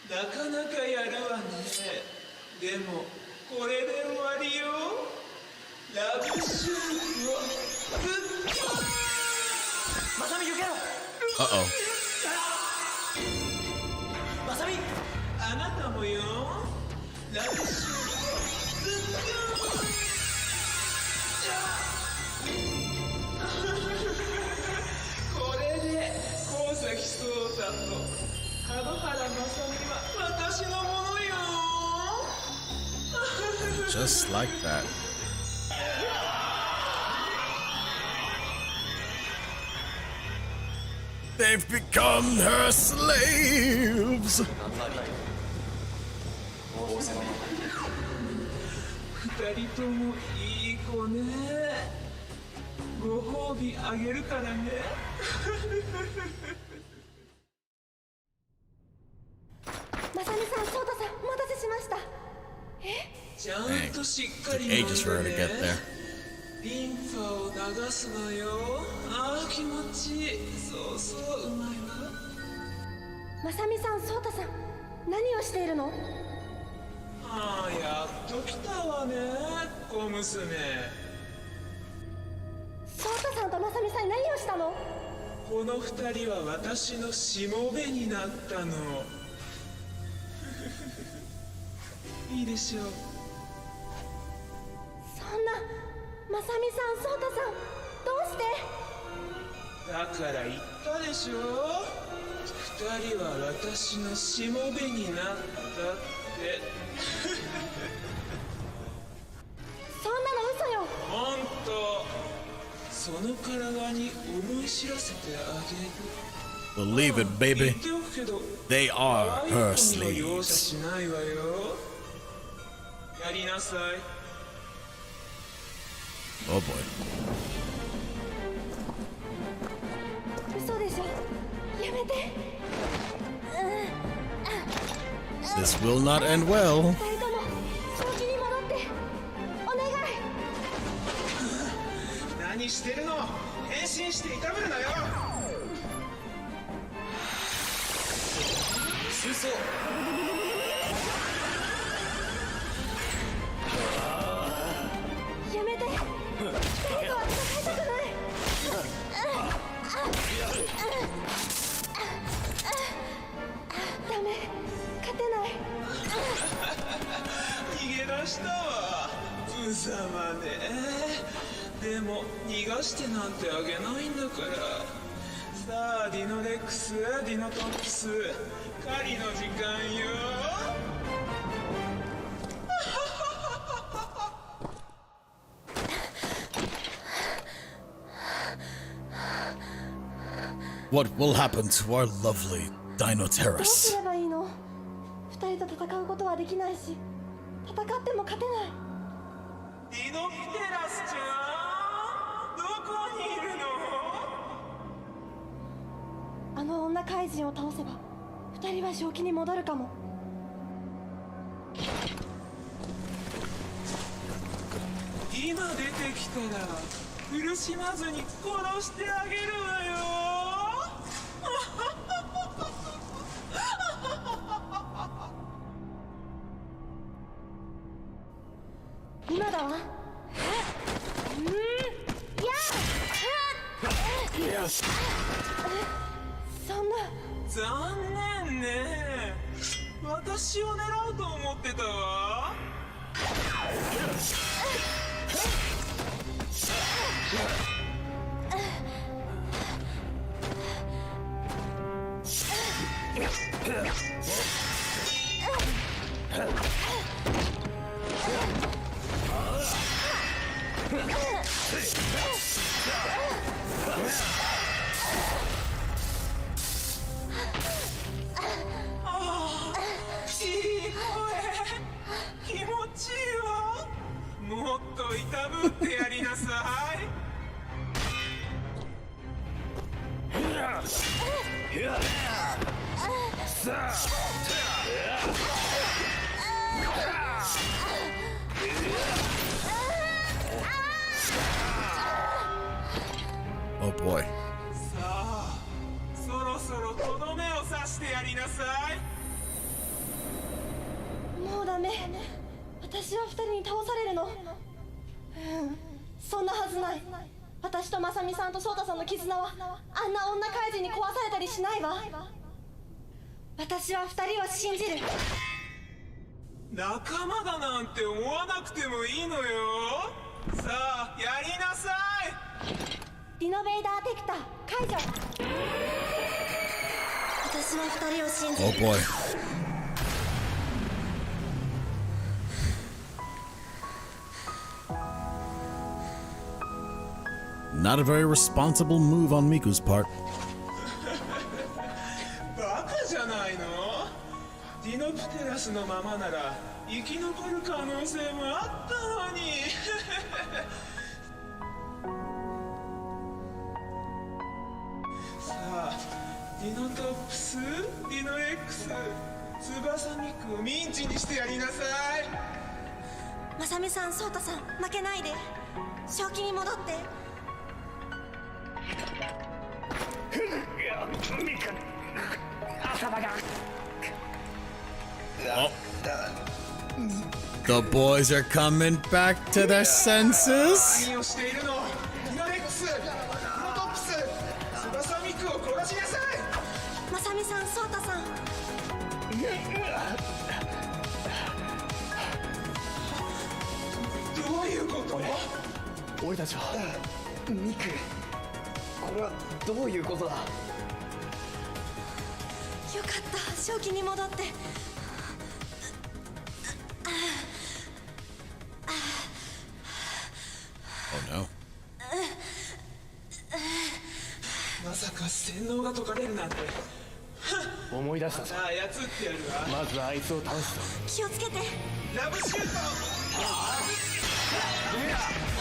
なかなかやるわね。でもこれで終わりよ。ラブシュートをぶっ飛ばまさみ避けろ。 Uh-oh. まさみ。あなたもよ。ラブシュートをぶっ飛ばこれで高崎壮太と角原正美は私のものよ。Just like that. They've become her slaves. 二人ともいい子ね。ご褒美あげるからね。まさみさん、翔太さん、お待たせしました。ちゃんとしっかり Took ages for her to 飲ん get で there. ね。リンパを流すのよ。ああ気持ちいい。そうそううまいわ。まさみさん、翔太さん、何をしているの？ああやっと来たわね小娘。翔太さんとまさみさんに何をしたの？この二人は私のしもべになったの。いいでしょう。そんな、まさみさん、翔太さん、どうして？だから言ったでしょ。二人は私のしもべになったって。そんなの嘘よ。ほんと。その体に思い知らせてあげる。 Believe it, 言 baby. っておくけど They are 可愛い her 子には容赦 slaves. しないわよ。やりなさい。 Oh boy. 嘘でしょ。やめて。This will not end well. 二人とも正気に戻ってお願い。何してるの。変身して痛めるなよ。水槽。やめて。二人とは戦いたくない。ダメ、勝てない。逃げ出したわ。無様ね。でも逃がしてなんてあげないんだから。さあディノレックス、ディノトップス、狩りの時間よ。What will happen to our lovely Dino どう Terrace? すればいいの？二人と戦うことはできないし、戦っても勝てない。ディノプテラスちゃん、どこにいるの？あの女怪人を倒せば二人は正気に戻るかも。今出てきたら苦しまずに殺してあげるわよ。今だわ。そんな。残念ね。私を狙うと思ってたわ。いい声。気持ちいいわ。もっといたぶってやりなさい。Oh boy. さあ、そろそろとどめを刺してやりなさい。もうダメ。私は二人に倒されるの。そんなはずない。私とまさみさんとソータさんの絆はあんな女怪人に壊されたりしないわ。私は二人を信じる。仲間だなんて思わなくてもいいのよ。さあ、やりなさい。リノベーターテクター解除。私は二人を信じる。 Oh boy. Not a very responsible move on Miku's part. バカじゃないの。ディノプテラスのままなら生き残る可能性もあったのに。さあ、ディノトップス、ディノ X、翼ミクをミンチにしてやりなさい。まさみさん、ソータさん、負けないで。正気に戻って。Oh. The boys are coming back to their senses. 何をしているの。ディノ X、ディノトップス、翼ミクを殺しなさい。まさみさん、ソータさん。どういうこと。俺たちはミク、これはどういうことだ。よかった、正気に戻って。Oh no. まさか洗脳が解かれるなんて。思い出したぞ。さあ、操ってやるわ。まずあいつを倒すぞ。気をつけて。ラブシュート。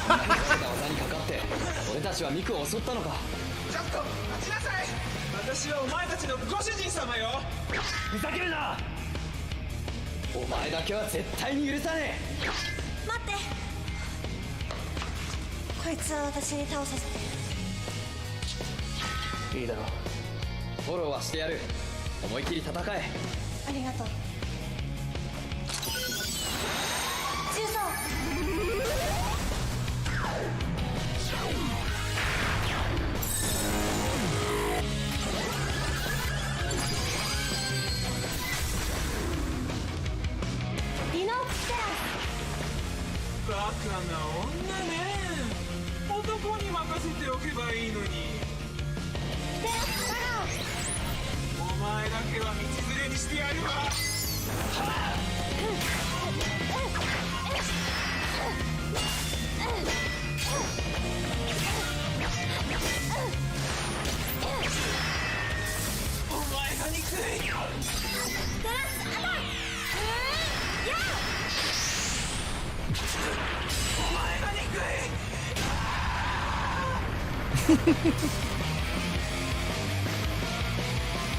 技にかかって俺たちはミクを襲ったのか。ちょっと待ちなさい。私はお前たちのご主人様よ。ふざけるな。お前だけは絶対に許さね待って。こいつは私に倒させて。いいだろう。フォローはしてやる。思い切り戦え。ありがとう。重曹。ディノプテラス。バカな女ね。男に任せておけばいいのに。テラスだろ。お前だけは道連れにしてやるわ。お前が憎い。テラスアタック。やあ。お前が憎い。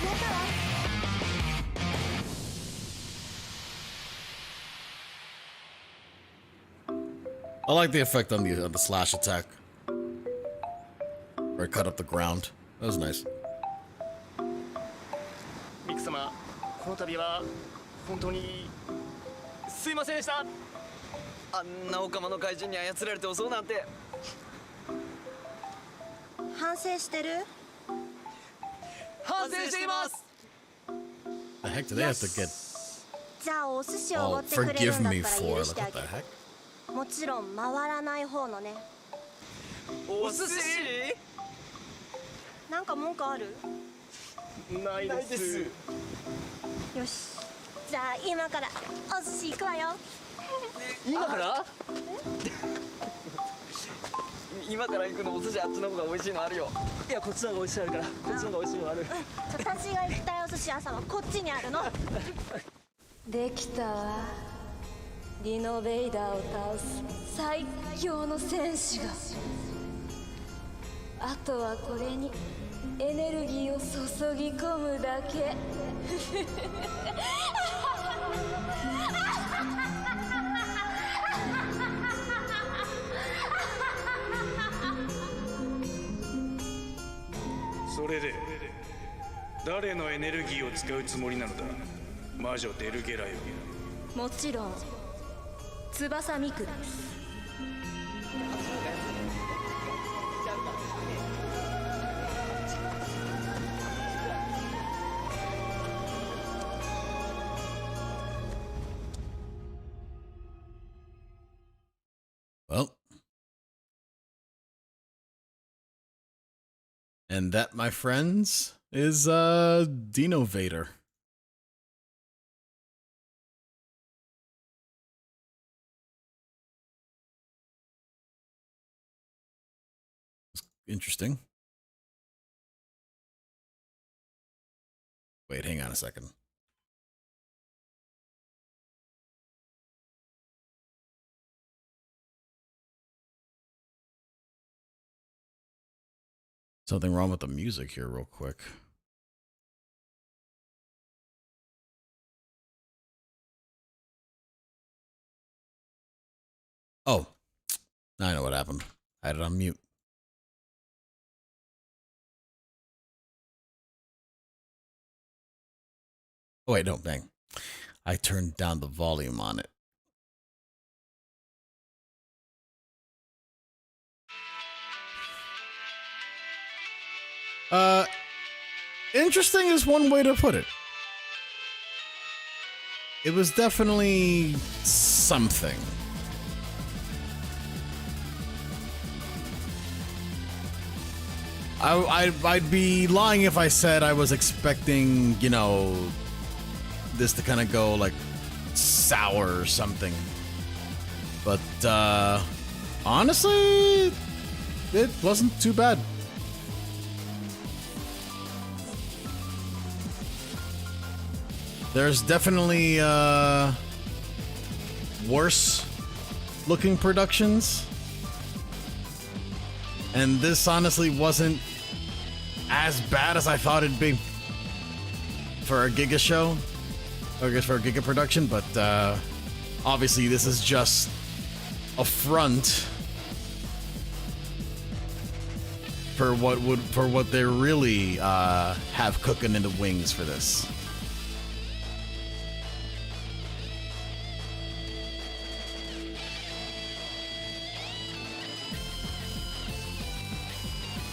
やったわ。I like the effect on the slash attack. Where it cut up the ground. That was nice. ミク様、この度は本当にすいませんでした。あんなオカマの怪人に操られて襲うなんて。反省してる？反省しています。 The heck do they have to get じゃあお寿司をおご all ってくれる forgive んだっ me たら for? 許してあ Like, げ what the る。 heck? もちろん回らない方のね。お寿司？なんか文句ある？ないです。よし。じゃあ今からお寿司行くわよ。今から今から行くの。お寿司あっちの方が美味しいのあるよ。いや、こっちの方が美味しいのあるから。こっちの方が美味しいのある。私が行きたいお寿司屋さんはこっちにあるの。できたわ。ディノベイダーを倒す最強の戦士が。あとはこれにエネルギーを注ぎ込むだけ。それで誰のエネルギーを使うつもりなのだ、魔女デルゲラよ。もちろん翼ミクです。Well, and that, my friends, is DINNOVATOR. Interesting. Wait, hang on a second. Something wrong with the music here real quick. Oh, now I know what happened. I had it on mute. Oh, wait, no, dang. I turned down the volume on it. Interesting is one way to put it. It was definitely something. I'd be lying if I said I was expecting, you know, this to kind of go like sour or something. But honestly, it wasn't too bad. There's definitely worse looking productions, and this honestly wasn't as bad as I thought it'd be for a Giga show, or I guess for a Giga production. But obviously this is just a front for what they really have cooking in the wings for this.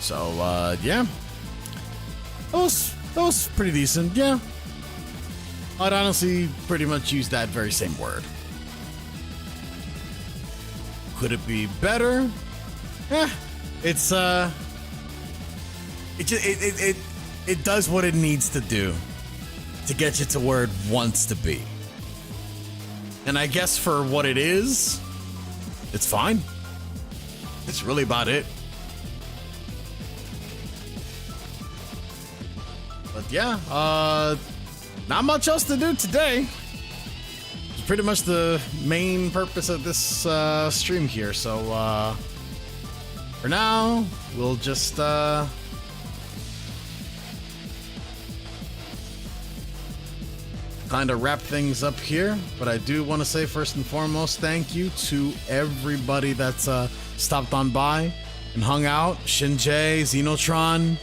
So, yeah. That was pretty decent, yeah. I'd honestly pretty much use that very same word. Could it be better? Eh, it's, it does what it needs to do to get you to where it wants to be. And I guess for what it is, it's fine. It's really about it. But yeah, not much else to do today. It's pretty much the main purpose of this stream here. So for now, we'll just kind of wrap things up here. But I do want to say first and foremost, thank you to everybody that's stopped on by and hung out. Shinjay, Xenotron,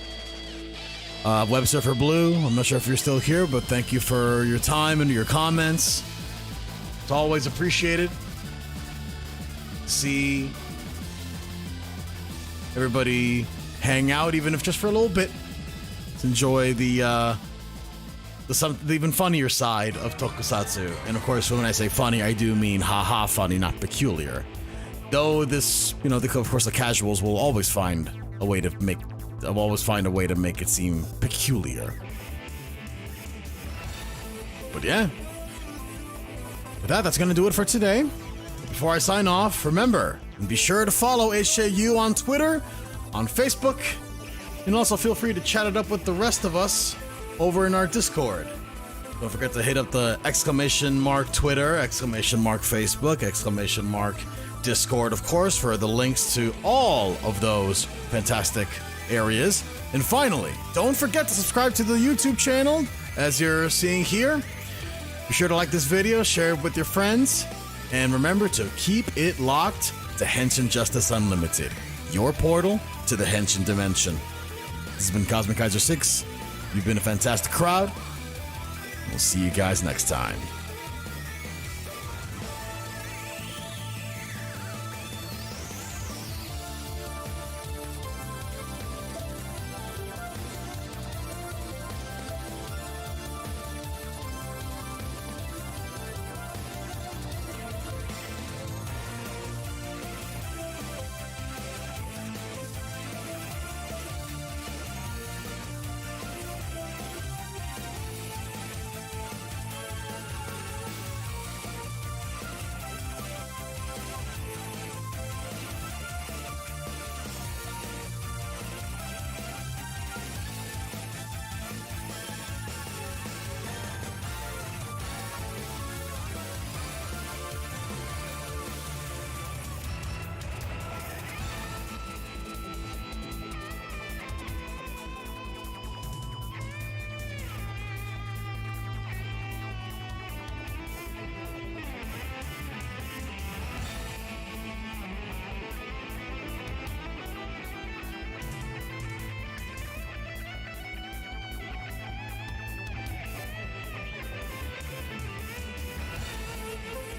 Web Surfer Blue, I'm not sure if you're still here, but thank you for your time and your comments. It's always appreciated. See everybody hang out, even if just for a little bit. Let's enjoy the even funnier side of tokusatsu. And of course, when I say funny, I do mean haha funny, not peculiar. Though this, you know, of course, the casuals will always find a way to make it seem peculiar. But yeah. With that, that's gonna do it for today. Before I sign off, remember, and be sure to follow HJU on Twitter, on Facebook, and also feel free to chat it up with the rest of us over in our Discord. Don't forget to hit up the exclamation mark Twitter, exclamation mark Facebook, exclamation mark Discord, of course, for the links to all of those fantastic areas. And finally, don't forget to subscribe to the YouTube channel, as you're seeing here. Be sure to like this video, share it with your friends, and remember to keep it locked to Henshin Justice Unlimited, your portal to the Henshin dimension. This has been Cosmic Kaiser 6. You've been a fantastic crowd. We'll see you guys next time.